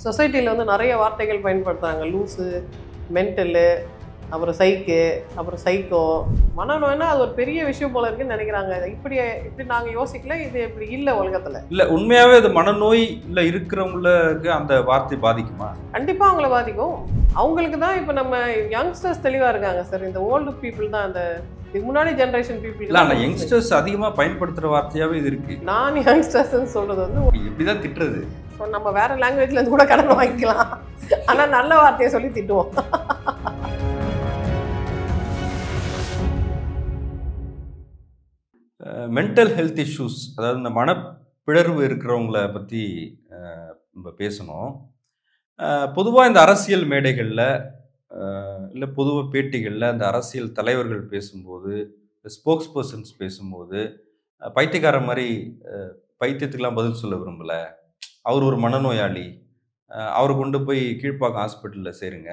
சொசைட்டியில் வந்து நிறைய வார்த்தைகள் பயன்படுத்துகிறாங்க. லூஸு, மென்டலு, அப்புறம் சைக்கு, அப்புறம் சைக்கோ. மனநோய்னா அது ஒரு பெரிய விஷயம் போல இருக்குன்னு நினைக்கிறாங்க. இப்படி இப்படி நாங்கள் யோசிக்கல, இது இப்படி இல்லை உலகத்தில். இல்லை, உண்மையாகவே அது மனநோய் இல்லை இருக்கிறவங்களுக்கு அந்த வார்த்தை பாதிக்குமா? கண்டிப்பாக அவங்கள பாதிக்கும். அவங்களுக்கு தான் இப்போ நம்ம யங்ஸ்டர்ஸ் தெளிவாக இருக்காங்க சார். இந்த ஓல்டு பீப்புள் தான், அந்த இதுக்கு முன்னாடி ஜென்ரேஷன் பீப்புள். இல்லை, ஆனால் யங்ஸ்டர்ஸ் அதிகமாக பயன்படுத்துகிற வார்த்தையாகவே இது இருக்கு. நான் யங்ஸ்டர்ஸ்ன்னு சொல்கிறது வந்து இப்படி தான் திட்டுறது. ஸோ நம்ம வேறு லாங்குவேஜ்லேருந்து கூட கடன் வாங்கிக்கலாம், ஆனால் நல்ல வார்த்தையை சொல்லி திட்டுவோம். மென்டல் ஹெல்த் இஷ்யூஸ், அதாவது இந்த மனப்பிழர்வு இருக்கிறவங்கள பற்றி நம்ம பேசணும். பொதுவாக இந்த அரசியல் மேடைகளில் இல்லை பொதுவாக பேட்டிகளில் அந்த அரசியல் தலைவர்கள் பேசும்போது, ஸ்போக்ஸ் பர்சன்ஸ் பேசும்போது பைத்தியக்கார மாதிரி பைத்தியத்துக்கெலாம் பதில் சொல்ல விரும்பலை, அவர் ஒரு மனநோயாளி, அவரை கொண்டு போய் கீழ்ப்பாக்கம் ஹாஸ்பிட்டலில் சேருங்க,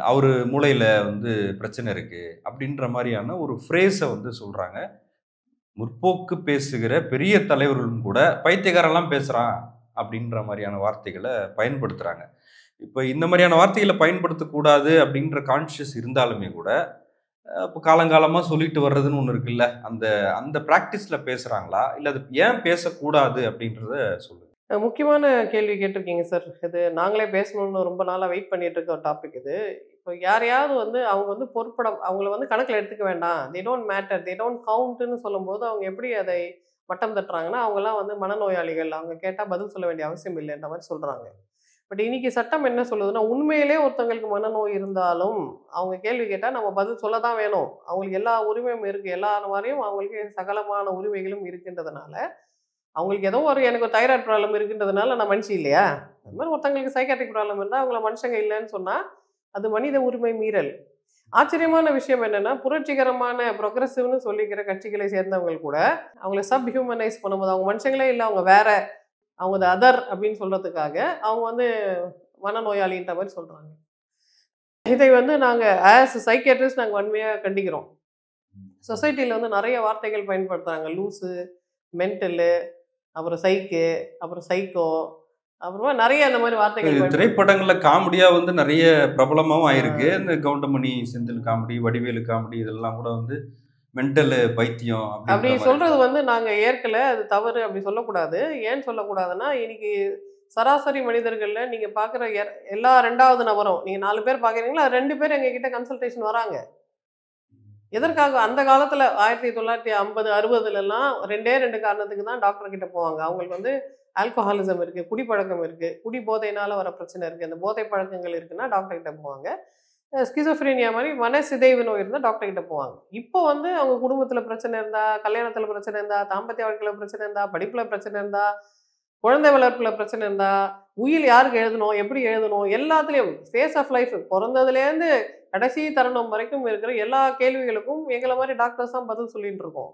அவர் மூளையில் வந்து பிரச்சனை இருக்குது அப்படின்ற மாதிரியான ஒரு ஃப்ரேஸை வந்து சொல்கிறாங்க. முற்போக்கு பேசுகிற பெரிய தலைவர்களும் கூட பைத்தியக்காரெல்லாம் பேசுகிறான் அப்படின்ற மாதிரியான வார்த்தைகளை பயன்படுத்துகிறாங்க. இப்போ இந்த மாதிரியான வார்த்தைகளை பயன்படுத்தக்கூடாது அப்படின்ற கான்ஷியஸ் இருந்தாலுமே கூட இப்போ காலங்காலமாக சொல்லிட்டு வர்றதுன்னு ஒன்று இருக்குல்ல, அந்த அந்த ப்ராக்டிஸில் பேசுகிறாங்களா, இல்லை அது ஏன் பேசக்கூடாது அப்படின்றத சொல்லுங்கள். முக்கியமான கேள்வி கேட்டிருக்கீங்க சார். இது நாங்களே பேசணும்னு ரொம்ப நாளாக வெயிட் பண்ணிட்டு இருக்க ஒரு டாபிக் இது. இப்போ யாரையாவது வந்து அவங்க வந்து அவங்கள வந்து கணக்கில் எடுத்துக்க வேண்டாம், they don't matter, they don't கவுண்ட்டுன்னு சொல்லும்போது அவங்க எப்படி அதை மட்டம் தட்டுறாங்கன்னா, அவங்கெல்லாம் வந்து மனநோயாளிகள், அவங்க கேட்டால் பதில் சொல்ல வேண்டிய அவசியம் இல்லைன்ற மாதிரி சொல்கிறாங்க. பட் இன்னைக்கு சட்டம் என்ன சொல்லுதுன்னா, உண்மையிலே ஒருத்தங்களுக்கு மனநோய் இருந்தாலும் அவங்க கேள்வி கேட்டால் நம்ம பதில் சொல்ல தான் வேணும். அவங்களுக்கு எல்லா உரிமையும் இருக்குது, எல்லா மாதிரியும் அவங்களுக்கு சகலமான உரிமைகளும் இருக்கின்றதுனால, அவங்களுக்கு ஏதோ எனக்கு ஒரு தைராய்டு ப்ராப்ளம் இருக்குன்றதுனால நான் மனுஷி இல்லையா? அது மாதிரி ஒருத்தங்களுக்கு சைக்காட்ரிக் ப்ராப்ளம் இருந்தால் அவங்கள மனுஷங்க இல்லைன்னு சொன்னால் அது மனித உரிமை மீறல். ஆச்சரியமான விஷயம் என்னென்னா, புரட்சிகரமான ப்ரொக்ரெசிவ்னு சொல்லிக்கிற கட்சிகளை சேர்ந்தவங்க கூட அவங்கள சப் ஹியூமனைஸ் பண்ணும்போது அவங்க மனுஷங்களே இல்லை, அவங்க வேற, அவங்க அதர் அப்படின்னு சொல்கிறதுக்காக அவங்க வந்து மனநோயாளின்ற மாதிரி சொல்கிறாங்க. இதை வந்து நாங்கள் ஆஸ் சைக்கியாட்ரிஸ்ட் நாங்கள் வன்மையாக கண்டிக்கிறோம். சொசைட்டியில் வந்து நிறைய வார்த்தைகள் பயன்படுத்துகிறாங்க. லூஸு, மென்டலு, அப்புறம் சைக்கு, அப்புறம் சைக்கோ, அப்புறமா நிறைய அந்த மாதிரி வார்த்தைகள். திரைப்படங்களில் காமெடியாக வந்து நிறைய பிரபலமாகவும் ஆயிருக்கு. இந்த கவுண்டமணி செந்தில் காமெடி, வடிவேலு காமெடி, இதெல்லாம் கூட வந்து மென்டல் பைத்தியம் அப்படி சொல்றது வந்து நாங்கள் ஏற்கலை, அது தவறு, அப்படி சொல்லக்கூடாது. ஏன் சொல்லக்கூடாதுன்னா, இன்னைக்கு சராசரி மனிதர்களில் நீங்கள் பார்க்குற எல்லா 2வது நபரும், நீங்கள் 4 பேர் பார்க்குறீங்களா, 2 பேர் எங்ககிட்ட கன்சல்டேஷன் வராங்க. எதற்காக? அந்த காலத்தில் 1950 60லலாம் 2 காரணத்துக்கு தான் டாக்டர் கிட்ட போவாங்க. அவங்களுக்கு வந்து ஆல்கஹாலிசம் இருக்குது, குடிப்பழக்கம் இருக்குது, குடி போதையினால் வர பிரச்சனை இருக்குது, அந்த போதை பழக்கங்கள் இருக்குன்னா டாக்டர் கிட்ட போவாங்க. ஸ்கிசோஃப்ரீனியா மாதிரி மனசிதைவு நோய் இருந்தால் டாக்டர் கிட்ட போவாங்க. இப்போ வந்து அவங்க குடும்பத்தில் பிரச்சனை இருந்தால், கல்யாணத்தில் பிரச்சனை இருந்தால், தாம்பத்திய வாழ்க்கையில் பிரச்சனை இருந்தால், படிப்பில் பிரச்சனை இருந்தால், குழந்தை வளர்ப்பில் பிரச்சனை இருந்தால், உயில் யாருக்கு எழுதணும், எப்படி எழுதணும், எல்லாத்துலேயும் ஃபேஸ் ஆஃப் லைஃப் பிறந்ததுலேருந்து கடைசி தருணம் வரைக்கும் இருக்கிற எல்லா கேள்விகளுக்கும் எங்களை மாதிரி டாக்டர்ஸ் தான் பதில் சொல்லிட்டு இருக்கோம்.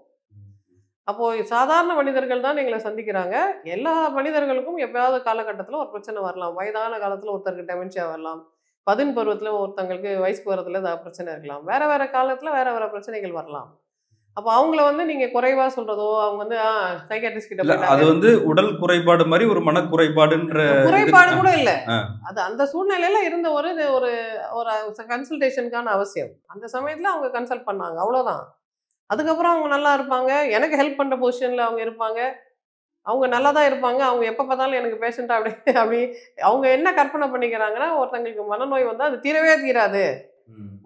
அப்போது சாதாரண மனிதர்கள் தான் எங்களை சந்திக்கிறாங்க. எல்லா மனிதர்களுக்கும் எப்பயாவது காலகட்டத்தில் ஒரு பிரச்சனை வரலாம். வயதான காலத்தில் ஒருத்தருக்கு டெமென்ஷியா வரலாம், 10 பருவத்தில் ஒருத்தங்களுக்கு வயசுக்கு வரத்துல ஏதாவது பிரச்சனை இருக்கலாம், வேறு வேறு காலத்தில் வேறு வேறு பிரச்சனைகள் வரலாம். அப்போ அவங்கள வந்து நீங்கள் குறைவாக சொல்கிறதோ, அவங்க வந்து சைக்காட்ரிஸ்ட் கிட்ட போய் அது வந்து உடல் குறைபாடு மாதிரி ஒரு மனக்குறைபாடுன்ற குறைபாடு கூட இல்லை. அது அந்த சூழ்நிலையில இருந்த ஒரு ஒரு ஒரு கன்சல்டேஷனுக்கான அவசியம். அந்த சமயத்தில் அவங்க கன்சல்ட் பண்ணாங்க, அவ்வளோதான். அதுக்கப்புறம் அவங்க நல்லா இருப்பாங்க, எனக்கு ஹெல்ப் பண்ணுற பொசிஷனில் அவங்க இருப்பாங்க, அவங்க நல்லா தான் இருப்பாங்க. அவங்க எப்போ பார்த்தாலும் எனக்கு பேஷண்ட்டாக அப்படி அவங்க என்ன கற்பனை பண்ணிக்கிறாங்கன்னா, ஒருத்தங்களுக்கு மனநோய் வந்தால் அது தீரவே தீராது,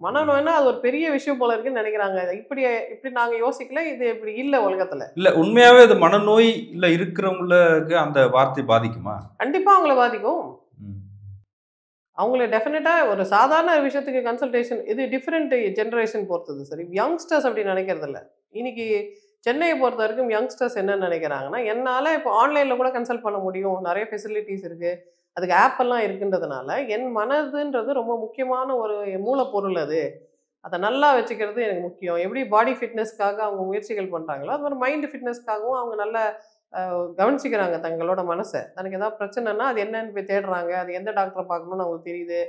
மனநோய்னா அது ஒரு பெரிய விஷயம் போல இருக்குன்னு நினைக்கிறாங்க. இப்படி இப்படி நாங்கள் யோசிக்கல, இது இப்படி இல்லை உலகத்தில். இல்லை, உண்மையாகவே அது மனநோய் இல்லை இருக்கிறவங்களுக்கு அந்த வார்த்தை பாதிக்குமா? கண்டிப்பாக அவங்கள பாதிக்கும். அவங்கள டெஃபினட்டாக ஒரு சாதாரண விஷயத்துக்கு கன்சல்டேஷன், இது டிஃப்ரெண்ட் ஜென்ரேஷன் பொறுத்தது. சரி, யங்ஸ்டர்ஸ் அப்படி நினைக்கிறது இல்லை. இன்னைக்கு சென்னையை பொறுத்த வரைக்கும் யங்ஸ்டர்ஸ் என்ன நினைக்கிறாங்கன்னா, என்னால் இப்போ ஆன்லைனில் கூட கன்சல்ட் பண்ண முடியும், நிறைய ஃபெசிலிட்டிஸ் இருக்குது, அதுக்கு ஆப்பெல்லாம் இருக்குன்றதுனால என் மனதுன்றது ரொம்ப முக்கியமான ஒரு மூலப்பொருள். அதை நல்லா வச்சுக்கிறது எனக்கு முக்கியம். எப்படி பாடி ஃபிட்னஸ்க்காக அவங்க முயற்சிகள் பண்ணுறாங்களோ, அது மாதிரி மைண்டு ஃபிட்னஸ்க்காகவும் அவங்க நல்லா கவனிச்சிக்கிறாங்க தங்களோட மனசை. தனக்கு ஏதாவது பிரச்சனைனா அது என்னன்னு போய் தேடுறாங்க, அது எந்த டாக்டரை பார்க்கணும்னு அவங்களுக்கு தெரியுது.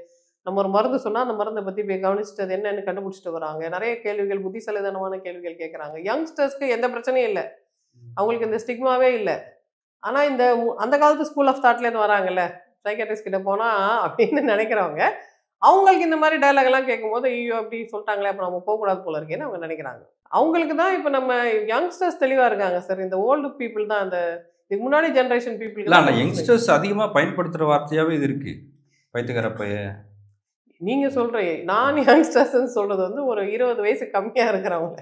நம்ம ஒரு மருந்து சொன்னால் அந்த மருந்தை பற்றி போய் கவனிச்சுட்டு அது என்னன்னு கண்டுபிடிச்சிட்டு வராங்க. நிறைய கேள்விகள், புத்திசாலித்தனமான கேள்விகள் கேட்குறாங்க. யங்ஸ்டர்ஸ்க்கு எந்த பிரச்சனையும் இல்லை, அவங்களுக்கு இந்த ஸ்டிக்மாவே இல்லை. ஆனால் இந்த அந்த காலத்து ஸ்கூல் ஆஃப் தாட்லேருந்து வராங்கல்ல, சைக்காட்ரிஸ்ட் கிட்ட போனா அப்படின்னு நினைக்கிறவங்க, அவங்களுக்கு இந்த மாதிரி டயலாக் எல்லாம் கேட்கும்போது, ஐயோ அப்படி சொல்லிட்டாங்களே, அப்ப நம்ம போகக்கூடாது போல இருக்கேன்னு அவங்க நினைக்கிறாங்க. அவங்களுக்கு தான் இப்ப நம்ம யங்ஸ்டர்ஸ் தெளிவா இருக்காங்க சார். இந்த ஓல்டு பீப்புள் தான் அந்த இதுக்கு முன்னாடி ஜெனரேஷன் பீப்புளுக்கு இல்ல தான் ஆனா பிரச்சனை. யங்ஸ்டர்ஸ் அதிகமா பயன்படுத்துற வார்த்தையாவே இது இருக்கு. பைத்தியக்கார பையன். நீங்க சொல்ற நான் யங்ஸ்டர்ஸ்ன்னு சொல்றது வந்து ஒரு 20 வயசு கம்மியா இருக்கிறவங்க.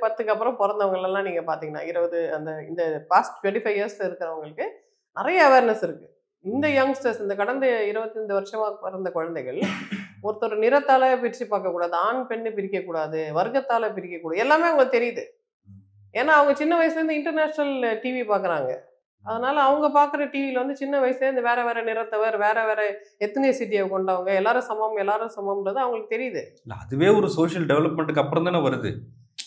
10க்கு அப்புறம் பொறந்தவங்களெல்லாம் நீங்க பார்த்தீங்கன்னா, 20 அந்த இந்த பாஸ்ட் 25 இயர்ஸ்ல இருக்கிறவங்களுக்கு நெறைய அவேர்னஸ் இருக்கு. இந்த யங்ஸ்டர்ஸ் இந்த கடந்த 25 வருஷமா பிறந்த குழந்தைகள், ஒருத்தர் நிறத்தால பிரிச்சு பார்க்கக்கூடாது, ஆண், பெண்ணு பிரிக்கக்கூடாது, வர்க்கத்தால பிரிக்கக்கூடாது. எல்லாமே அவங்களுக்கு தெரியுது. ஏன்னா, அவங்க சின்ன வயசுலேருந்து இன்டர்நேஷனல் டிவி பார்க்குறாங்க. அதனால அவங்க பார்க்குற டிவில வந்து சின்ன வயசுலேருந்து வேற வேற நிறத்தவர், வேற வேற எத்னிசிட்டிய கொண்டவங்க, எல்லாரும் சமம், எல்லாரும் சமம்ன்றது அவங்களுக்கு தெரியுது. இல்ல அதுவே ஒரு சோஷியல் டெவலப்மெண்ட்டுக்கு அப்புறம் தானே வருது.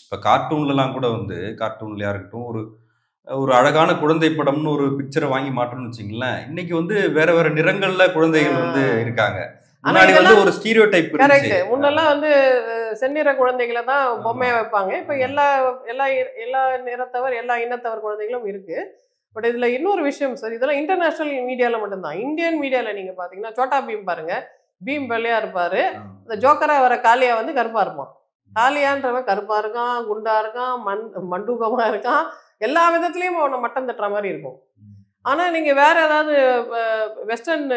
இப்ப கார்ட்டூன்லலாம் கூட வந்து கார்ட்டூன்லயா இருக்கட்டும், ஒரு ஒரு அழகான குழந்தை படம்னு ஒரு பிக்சரை வாங்கி மாட்டோம்னு வச்சுங்களேன். இன்னைக்கு வந்து வேற வேற நிறங்கள்ல குழந்தைகள் வந்து ஆ. இருக்காங்க. ஆனா முன்னாடி வந்து இதெல்லாம் ஒரு ஸ்டீரியோடைப் இருந்துச்சு. கரெக்ட். முன்னெல்லாம் வந்து செந்நிற குழந்தைகள தான் ஆமா. பொம்மையா வைப்பாங்க. இப்ப ஆமா. எல்லா எல்லா எல்லா நிறத்தவர், எல்லா இனத்தவர் குழந்தைகளும் இருக்கு. பட் இதுல இன்னொரு விஷயம் சார், இதெல்லாம் இன்டர்நேஷனல் மீடியால மட்டும்தான். இந்தியன் மீடியால நீங்க பார்த்தீங்கன்னா, சோட்டா பீம் பாருங்க. பீம் வெள்ளையா இருப்பாரு. இந்த ஜோக்கரா வர காளியா வந்து கருப்பா இருப்பான். காளியான்றவன் கருப்பா இருக்கான், குண்டா இருக்கான், மண்டூகமா இருக்கான். எல்லா விதத்திலயும் அவன மட்டம் தட்டுற மாரி இருக்கும். ஆனா நீங்க வேற ஏதாவது வெஸ்டர்ன்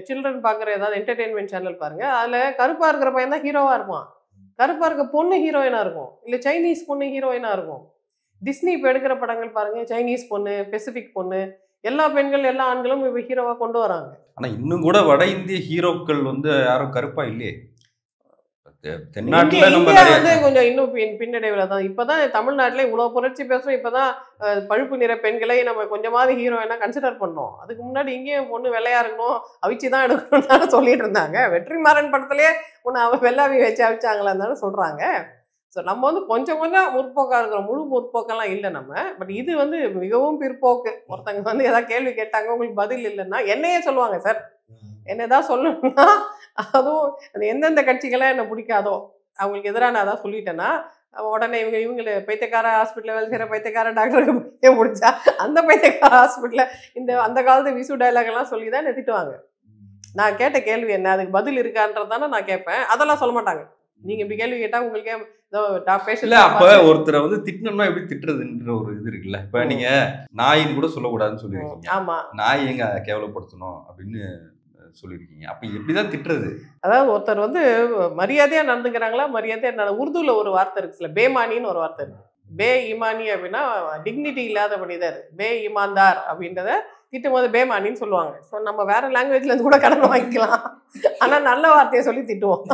சில்ட்ரன் பார்க்குற ஏதாவது என்டர்டெயின்மென்ட் சேனல் பாருங்க. அதுல கருப்பா இருக்கிற பையன் தான் ஹீரோவா இருப்பான். கருப்பா இருக்க பொண்ணு ஹீரோயினா இருக்கும். இல்ல சைனீஸ் பொண்ணு ஹீரோயினா இருக்கும். டிஸ்னி இப்ப எடுக்கிற படங்கள் பாருங்க. சைனீஸ் பொண்ணு, பெசிபிக் பொண்ணு, எல்லா பெண்கள், எல்லா ஆண்களும் இப்ப ஹீரோவா கொண்டு வராங்க. ஆனா இன்னும் கூட வட இந்திய ஹீரோக்கள் வந்து யாரும் கருப்பா இல்லையே. இந்தியா தென்னாட்டுல நம்ம இந்தியா நிறைய வந்து கொஞ்சம் இன்னும் பின்னடைவுல தான். இப்பதான் தமிழ்நாட்டுல இவ்வளவு புரட்சி பேசுறோம். இப்பதான் பழுப்பு நிற பெண்களை நம்ம கொஞ்சமாவது ஹீரோயினா கன்சிடர் பண்ணோம். அதுக்கு முன்னாடி இங்கேயும் பொண்ணு வெள்ளையா இருக்கணும், அவிச்சு தான் எடுக்கணும்னு தானே சொல்லிட்டு இருந்தாங்க. வெற்றிமாறன் படத்திலேயே உன்னை அவ வெள்ளாவி வச்சு அவிச்சாங்களான்னு தானே சொல்றாங்க. ஸோ நம்ம வந்து கொஞ்சம் கொஞ்சம் முற்போக்கா இருக்கிறோம். முழு முற்போக்கெல்லாம் இல்லை நம்ம. பட் இது வந்து மிகவும் பிற்போக்கு. ஒருத்தங்க வந்து ஏதாவது கேள்வி கேட்டாங்க, உங்களுக்கு பதில் இல்லைன்னா என்னையே சொல்லுவாங்க சார். என்ன ஏதாவது சொல்லணும்னா, அதுவும் அந்த எந்தெந்த கட்சிகள்லாம் என்ன பிடிக்காதோ, அவங்களுக்கு எதிரா நான் அதான் சொல்லிட்டேன்னா, உடனே இவங்கள பைத்தியக்கார ஹாஸ்பிட்டல்ல வேலை செய்ற பைத்தியக்கார டாக்டருக்கு பைத்தியம் பிடிச்சா, அந்த பைத்தியக்கார ஹாஸ்பிட்டல்ல அந்த காலத்து விசு டயலாக் எல்லாம் சொல்லி தான் என்ன திட்டுவாங்க. நான் கேட்ட கேள்வி என்ன? அதுக்கு பதில் இருக்கான்றது தானே நான் கேட்பேன். அதெல்லாம் சொல்ல மாட்டாங்க. நீங்க இப்படி கேள்வி கேட்டா உங்களுக்கே ஏதோ இல்ல பேஷண்ட் அப்ப ஒருத்தரை வந்து திட்டணும்னா எப்படி திட்டுறதுன்ற ஒரு இது இருக்குல்ல. இப்ப நீங்க நாயின்னு கூட சொல்லக்கூடாதுன்னு சொல்லியிருக்கீங்க. ஆமா. நாய் எங்க கேவலப்படுத்தணும் அப்படின்னு சொல்லியிருக்கீங்க. அப்ப எப்படிதான் திட்டுறது? அதாவது ஒருத்தர் வந்து மரியாதையா நடந்துக்கிறாங்களா, மரியாதையா உருதுல ஒரு வார்த்தை இருக்குல்ல, பேமானின்னு ஒரு வார்த்தை இருக்கு. பே இமானி அப்படின்னா டிக்னிட்டி இல்லாத மனிதர். பே இமான்தார் அப்படின்றத திட்டும்போது பேமானின்னு சொல்லுவாங்க. ஸோ நம்ம வேற லாங்குவேஜ்ல இருந்து கூட கடன் வாங்கிக்கலாம். ஆனா நல்ல வார்த்தையை சொல்லி திட்டுவோம்.